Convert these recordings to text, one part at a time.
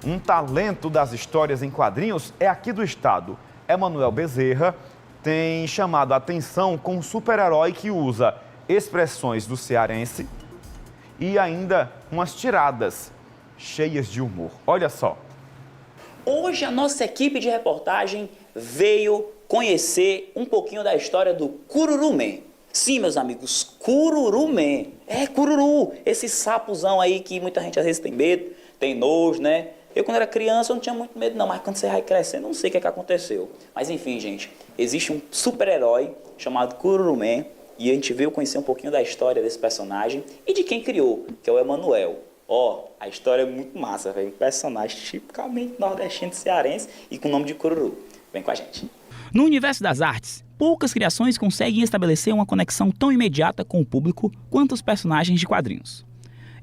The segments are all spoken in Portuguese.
Um talento das histórias em quadrinhos é aqui do estado. Emanuel Bezerra tem chamado a atenção com um super-herói que usa expressões do cearense e ainda umas tiradas cheias de humor. Olha só. Hoje a nossa equipe de reportagem veio conhecer um pouquinho da história do Cururu-Man. Sim, meus amigos, Cururu-Man. É, cururu, esse sapozão aí que muita gente às vezes tem medo, tem nojo, né? Eu, quando era criança, eu não tinha muito medo, não, mas quando você vai crescendo, eu não sei o que é que aconteceu. Mas, enfim, gente, existe um super-herói chamado Cururu-Man e a gente veio conhecer um pouquinho da história desse personagem e de quem criou, que é o Emanuel. Ó, a história é muito massa, velho. Um personagem tipicamente nordestino cearense e com o nome de Cururu. Vem com a gente. No universo das artes, poucas criações conseguem estabelecer uma conexão tão imediata com o público quanto os personagens de quadrinhos.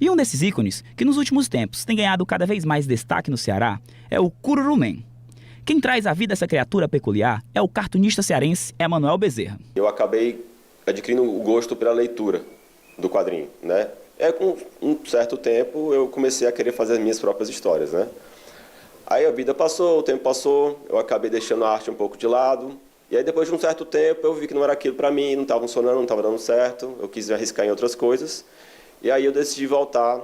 E um desses ícones, que nos últimos tempos tem ganhado cada vez mais destaque no Ceará, é o Cururu-Man. Quem traz à vida essa criatura peculiar é o cartunista cearense Emanuel Bezerra. Eu acabei adquirindo o gosto pela leitura do quadrinho, né? Com um certo tempo eu comecei a querer fazer as minhas próprias histórias, né? Aí a vida passou, o tempo passou, eu acabei deixando a arte um pouco de lado. E aí depois de um certo tempo eu vi que não era aquilo para mim, não estava funcionando, não estava dando certo, eu quis me arriscar em outras coisas. E aí eu decidi voltar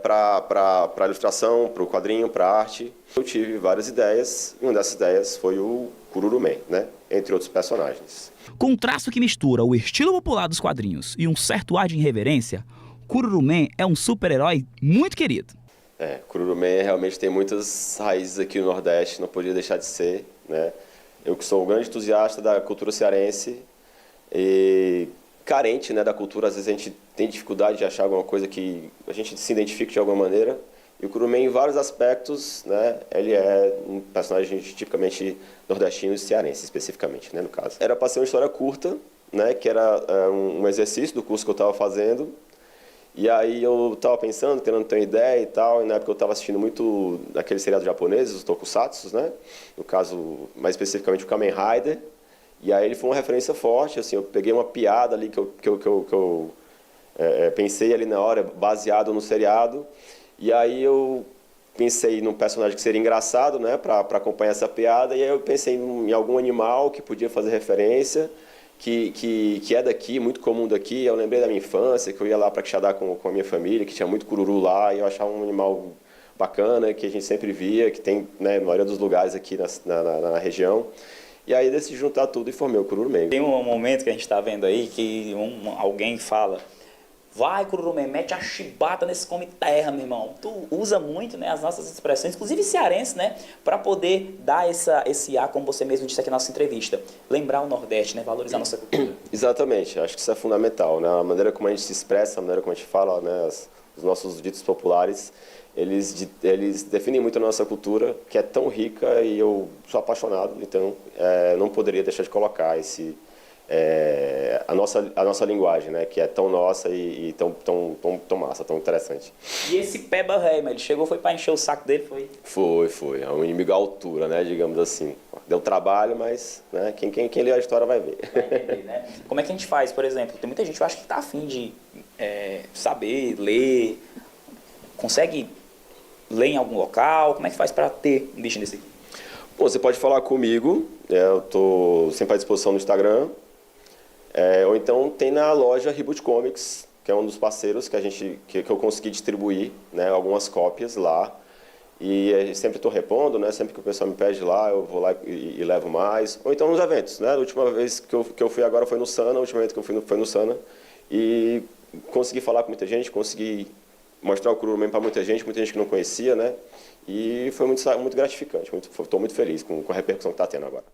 para a ilustração, para o quadrinho, para a arte. Eu tive várias ideias, e uma dessas ideias foi o Cururu-Man, né? Entre outros personagens. Com um traço que mistura o estilo popular dos quadrinhos e um certo ar de irreverência, Cururu-Man é um super-herói muito querido. Cururu-Man realmente tem muitas raízes aqui no Nordeste, não podia deixar de ser, né? Eu que sou um grande entusiasta da cultura cearense e carente, né, da cultura, às vezes a gente tem dificuldade de achar alguma coisa que a gente se identifique de alguma maneira. E o Cururu-Man, em vários aspectos, né, ele é um personagem tipicamente nordestino e cearense, especificamente, né, no caso. Era para ser uma história curta, né, que era um exercício do curso que eu estava fazendo. E aí eu estava pensando, querendo ter uma ideia e tal, e na época eu estava assistindo muito aqueles seriados japoneses, os tokusatsus, né, no caso, mais especificamente o Kamen Rider. E aí ele foi uma referência forte, assim, eu peguei uma piada ali que eu pensei ali na hora, baseado no seriado, e aí eu pensei num personagem que seria engraçado, né, para acompanhar essa piada, e aí eu pensei em algum animal que podia fazer referência, que é daqui, muito comum daqui. Eu lembrei da minha infância, que eu ia lá para Quixadá com a minha família, que tinha muito cururu lá, e eu achava um animal bacana, que a gente sempre via, que tem, né, na maioria dos lugares aqui na região. E aí decidi juntar tudo e formei o Cururu-Man. Tem um momento que a gente está vendo aí que alguém fala: vai, Cururu-Man, mete a chibata nesse come terra, meu irmão. Tu usa muito, né, as nossas expressões, inclusive cearense, né, para poder dar esse ar, como você mesmo disse aqui na nossa entrevista. Lembrar o Nordeste, né, valorizar a nossa cultura. Exatamente, acho que isso é fundamental, né? A maneira como a gente se expressa, a maneira como a gente fala, né, os nossos ditos populares, eles definem muito a nossa cultura, que é tão rica, e eu sou apaixonado, então não poderia deixar de colocar a nossa linguagem, né, que é tão nossa e tão massa, tão interessante. E esse Peba Rei, ele chegou, foi para encher o saco dele, foi? Foi. É um inimigo à altura, né, digamos assim. Deu trabalho, mas, né, quem lê a história vai ver. Vai entender, né? Como é que a gente faz, por exemplo? Tem muita gente que eu acho que está afim de saber, ler, consegue ler em algum local. Como é que faz para ter um bichinho desse aqui? Bom, você pode falar comigo, eu estou sempre à disposição no Instagram, ou então tem na loja Reboot Comics, que é um dos parceiros que eu consegui distribuir, né, algumas cópias lá. E sempre estou repondo, né, sempre que o pessoal me pede lá, eu vou lá e levo mais. Ou então nos eventos, né? A última vez que eu fui agora foi no Sana, o último evento que eu fui foi no Sana. E consegui falar com muita gente, consegui mostrar o Cururu-Man para muita gente que não conhecia, né? E foi muito gratificante, estou muito feliz com a repercussão que está tendo agora.